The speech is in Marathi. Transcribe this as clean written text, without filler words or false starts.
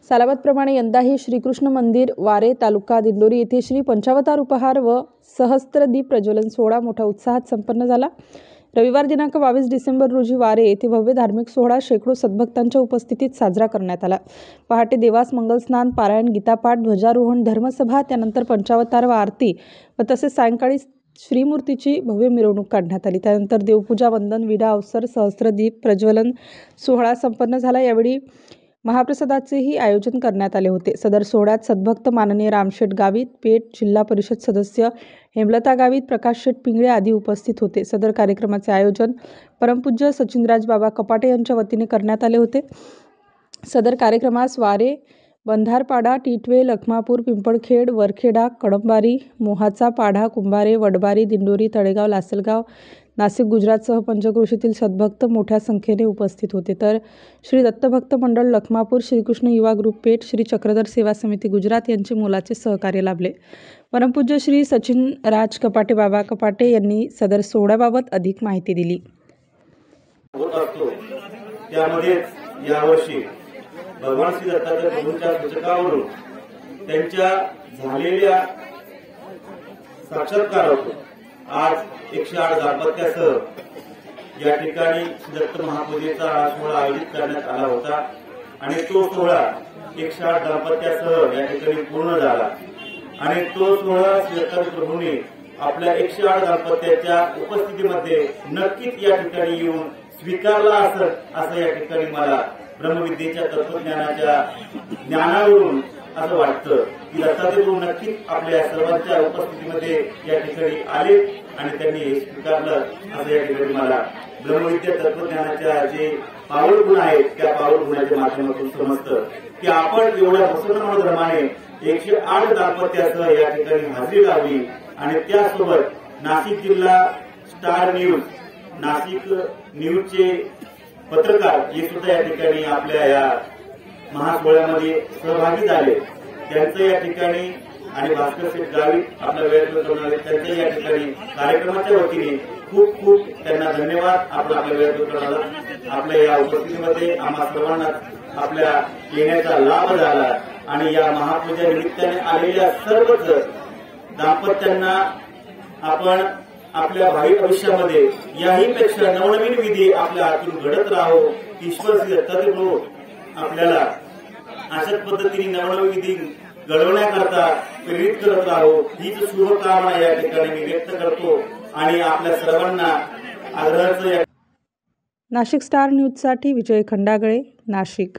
सालाबादप्रमाणे यंदाही श्रीकृष्ण मंदिर वारे तालुका दिंडोरी येथे श्री पंचावतार उपहार व सहस्त्रदीप प्रज्वलन सोहळा मोठ्या उत्साहात संपन्न झाला। रविवार दिनांक 22 डिसेंबर रोजी वारे येथे भव्य धार्मिक सोहळा शेकडो सद्भक्तांच्या उपस्थितीत साजरा करण्यात आला। पहाटे देवास मंगलस्नान, पारायण, गीतापाठ, ध्वजारोहण, धर्मसभा, त्यानंतर पंचावतार व आरती व तसेच सायंकाळी श्रीमूर्तीची भव्य मिरवणूक काढण्यात आली। त्यानंतर देवपूजा, वंदन, विडा अवसर, सहस्त्रदीप प्रज्वलन सोहळा संपन्न झाला। यावेळी महाप्रसादाचेही आयोजन करण्यात आले होते। सदर सोहळ्यात सद्भक्त माननीय रामशेठ गावित, पेठ, जिल्हा परिषद सदस्य हेमलता गावित, प्रकाश शेठ पिंगळे आदी उपस्थित होते। सदर कार्यक्रमाचे आयोजन परमपूज्य सचिनराज बाबा कपाटे यांच्या वतीने करण्यात आले होते। सदर कार्यक्रमास वारे, बंधारपाडा, टिटवे, लखमापूर, पिंपळखेड, वरखेडा, कळंबारी, मोहाचा पाढा, कुंभारे, वडबारी, दिंडोरी, तळेगाव, लासलगाव, नाशिक, गुजरातसह पंचक्रोशीतील सद्भक्त मोठ्या संख्येने उपस्थित होते। तर श्री दत्तभक्त मंडळ लखमापूर, श्रीकृष्ण युवा ग्रुप पेठ, श्री चक्रधर सेवा समिती गुजरात यांचे मोलाचे सहकार्य लाभले। परमपूज्य श्री सचिनराज कपाटे बाबा कपाटे यांनी सदर सोहळ्याबाबत अधिक माहिती दिली। त्यामध्ये यावर्षी भगवान श्री दत्तात्रय प्रभूंच्या सूचकावरून त्यांच्या झालेल्या साक्षात्कारातून आज 108 दाम्पत्यासह या ठिकाणी दत्त महापूजेचा सोहळा आयोजित करण्यात आला होता आणि तो सोहळा 108 दाम्पत्यासह या ठिकाणी पूर्ण झाला आणि तो सोहळा श्री दत्तात्रय प्रभूंनी आपल्या 108 दाम्पत्याच्या उपस्थितीमध्ये नक्कीच या ठिकाणी येऊन स्वीकारला असं या ठिकाणी मला ब्रह्मविद्येच्या तत्वज्ञानाच्या ज्ञानावरून असं वाटतं की दत्तात्रय प्रभू नक्कीच आपल्या सर्वांच्या उपस्थितीमध्ये या ठिकाणी आले आणि त्यांनी स्वीकारलं असं या ठिकाणी मला ब्रह्मविद्या तत्वज्ञानाच्या जे पावल गुण आहेत त्या पावल गुणाच्या माध्यमातून समजतं की आपण एवढ्या मुसलमान धर्माने 108 दाम्पत्यासह या ठिकाणी हजेरी लावली आणि त्यासोबत नाशिक जिल्हा स्टार न्यूज, नाशिक न्यूजचे पत्रकार हे सुद्धा या ठिकाणी आपल्या या महासोहळ्यामध्ये सहभागी झाले। त्यांचं या ठिकाणी आणि भास्कर शेठ गावित आपल्या वेळेत करणारे त्यांच्या या ठिकाणी कार्यक्रमाच्या वतीने खूप खूप त्यांना धन्यवाद। आपण आपल्या वेळेत करणारा आपल्या या उपस्थितीमध्ये आम्हा सर्वांना आपल्या येण्याचा लाभ झाला आणि या महापूजा निमित्ताने आलेल्या सर्वच दाम्पत्यांना आपण आपल्या भावी भविष्यामध्ये याहीपेक्षा नवनवीन विधी आपल्या हातून घडत राहो। ईश्वर श्री दत्तात्रय प्रभू आपल्याला अशाच पद्धतीने नवनवीन विधी घडवण्याकरता प्रेरित करत राहो हीच शुभकामना या ठिकाणी मी व्यक्त करतो आणि आपल्या सर्वांना आग्रहाचं। नाशिक स्टार न्यूजसाठी विजय खंडागळे, नाशिक।